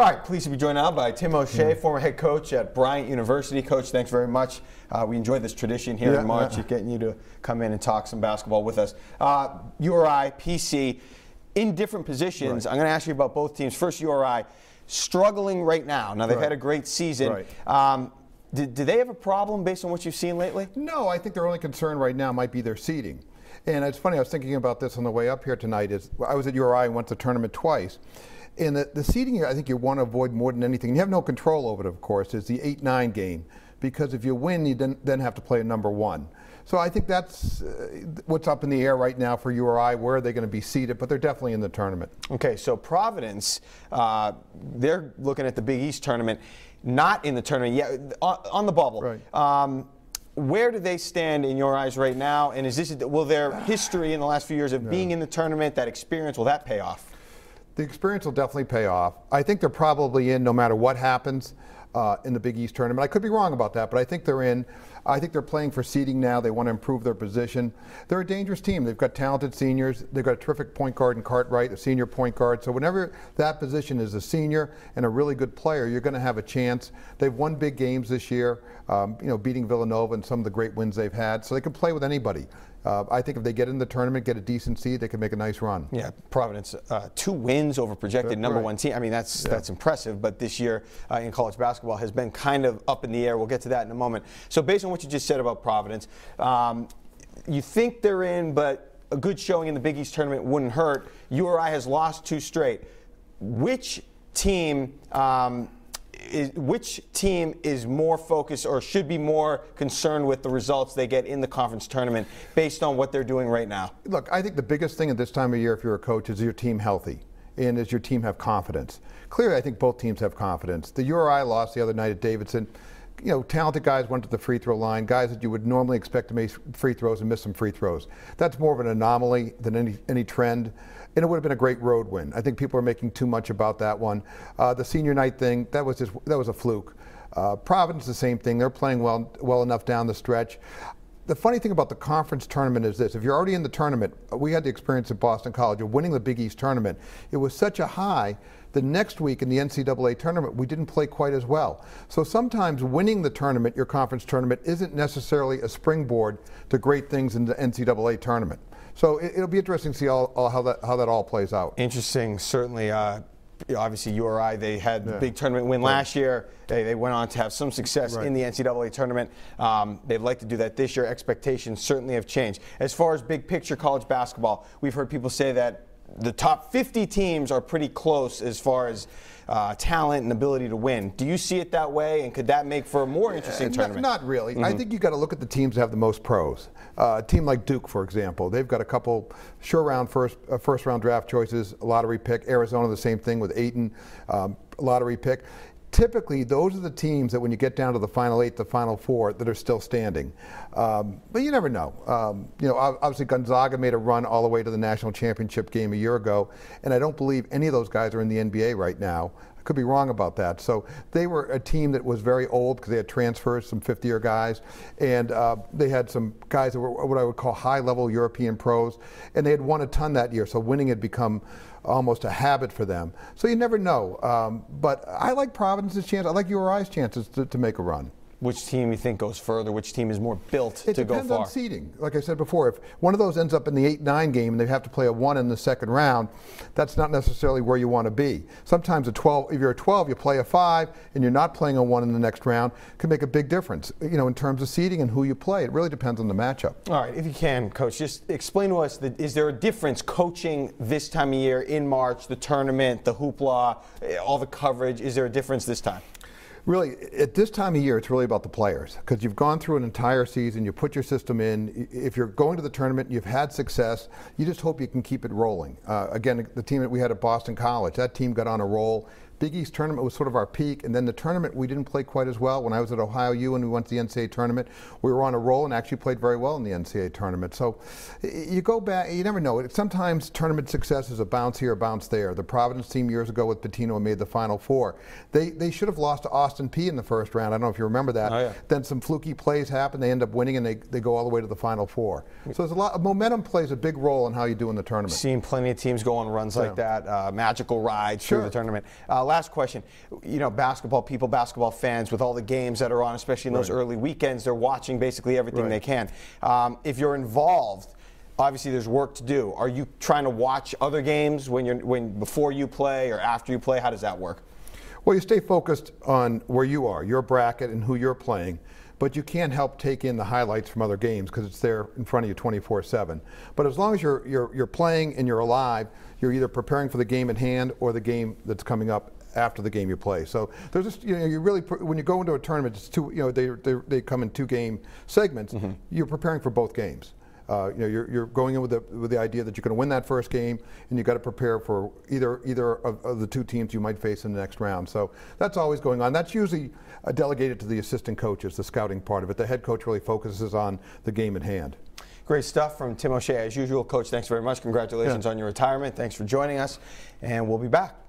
All right, pleased to be joined now by Tim O'Shea, former head coach at Bryant University. Coach, thanks very much. We enjoy this tradition here in March, getting you to come in and talk some basketball with us. URI, PC, in different positions. I'm going to ask you about both teams. First, URI, struggling right now. Now, they've had a great season. Do they have a problem based on what you've seen lately? No, I think their only concern right now might be their seeding. And it's funny, I was thinking about this on the way up here tonight. I was at URI and went to the tournament twice. And the seeding, I think you want to avoid more than anything. You have no control over it, of course, is the 8-9 game. Because if you win, you then have to play a number one. So I think that's what's up in the air right now for URI. Where are they going to be seeded? But they're definitely in the tournament. Okay, so Providence, they're looking at the Big East tournament, not in the tournament yet, on the bubble. Right. Where do they stand in your eyes right now? And will their history in the last few years of being in the tournament, that experience, will that pay off? The experience will definitely pay off. I think they're probably in no matter what happens in the Big East tournament. I could be wrong about that, but I think they're in. I think they're playing for seeding now. They want to improve their position. They're a dangerous team. They've got talented seniors. They've got a terrific point guard in Cartwright, a senior point guard. So whenever that position is a senior and a really good player, you're going to have a chance. They've won big games this year, beating Villanova and some of the great wins they've had. So they can play with anybody. I think if they get in the tournament, get a decent seed, they can make a nice run. Yeah, Providence, 2 wins over projected number one team. I mean, that's impressive. But this year in college basketball has been kind of up in the air. We'll get to that in a moment. So based on what you just said about Providence, you think they're in, but a good showing in the Big East tournament wouldn't hurt. URI has lost 2 straight. Which team is more focused or should be more concerned with the results they get in the conference tournament based on what they're doing right now? Look, I think the biggest thing at this time of year if you're a coach is your team healthy and does your team have confidence. Clearly, I think both teams have confidence. The URI lost the other night at Davidson. Talented guys went to the free throw line, guys that you would normally expect to make free throws and miss some free throws. That's more of an anomaly than any trend. And it would have been a great road win. I think people are making too much about that one. The senior night thing, that was a fluke. Providence, the same thing. They're playing well enough down the stretch. The funny thing about the conference tournament is this. If you're already in the tournament, we had the experience at Boston College of winning the Big East tournament. It was such a high. The next week in the NCAA tournament, we didn't play quite as well. So sometimes winning the tournament, your conference tournament, isn't necessarily a springboard to great things in the NCAA tournament. So it'll be interesting to see how that all plays out. Interesting, certainly. Obviously, URI, they had the big tournament win last year. They went on to have some success in the NCAA tournament. They'd like to do that this year. Expectations certainly have changed. As far as big picture college basketball, we've heard people say that the top 50 teams are pretty close as far as talent and ability to win. Do you see it that way, and could that make for a more interesting tournament? Not really. I think you've got to look at the teams that have the most pros. A team like Duke, for example, they've got a couple first round draft choices, a lottery pick. Arizona, the same thing with Ayton, lottery pick. Typically, those are the teams that when you get down to the Final 8, the Final 4, that are still standing. But you never know. Obviously Gonzaga made a run all the way to the national championship game a year ago, and I don't believe any of those guys are in the NBA right now. I could be wrong about that. So they were a team that was very old because they had transfers, some 50-year guys, and they had some guys that were what I would call high-level European pros, and they had won a ton that year, so winning had become almost a habit for them. So you never know. But I like Providence's chance. I like URI's chances to make a run. Which team you think goes further? Which team is more built to go far? It depends on seeding. Like I said before, if one of those ends up in the 8-9 game and they have to play a 1 in the second round, that's not necessarily where you want to be. Sometimes if you're a 12, you play a 5, and you're not playing a 1 in the next round, can make a big difference. In terms of seeding and who you play, it really depends on the matchup. All right, if you can, Coach, just explain to us: is there a difference coaching this time of year in March, the tournament, the hoopla, all the coverage? Is there a difference this time? Really, at this time of year, it's really about the players because you've gone through an entire season, you put your system in. If you're going to the tournament, you've had success, you just hope you can keep it rolling. Again, the team that we had at Boston College, that team got on a roll. Big East tournament was sort of our peak, and then the tournament we didn't play quite as well. When I was at Ohio U and we went to the NCAA tournament, we were on a roll and actually played very well in the NCAA tournament. So you go back, you never know. Sometimes tournament success is a bounce here, a bounce there. The Providence team years ago with Pitino made the Final Four. They should have lost to Austin Peay in the first round. I don't know if you remember that. Oh, yeah. Then some fluky plays happen. They end up winning, and they go all the way to the Final Four. So there's a lot. Momentum plays a big role in how you do in the tournament. Seen plenty of teams go on runs like that, magical rides through the tournament. last question. You know, basketball people, basketball fans, with all the games that are on, especially in those early weekends, they're watching basically everything they can. If you're involved, obviously there's work to do. Are you trying to watch other games before you play or after you play? How does that work? Well, you stay focused on where you are, your bracket, and who you're playing. But you can't help take in the highlights from other games because it's there in front of you 24/7. But as long as you're playing and you're alive, you're either preparing for the game at hand or the game that's coming up after the game you play. So there's just, you know, you really, when you go into a tournament, it's two, you know, they come in 2-game segments. You're preparing for both games. You know, you're going in with the idea that you're going to win that first game, and you've got to prepare for either of the 2 teams you might face in the next round. So that's always going on. That's usually delegated to the assistant coaches, the scouting part of it. The head coach really focuses on the game at hand. Great stuff from Tim O'Shea. As usual, Coach, thanks very much. Congratulations on your retirement. Thanks for joining us, and we'll be back.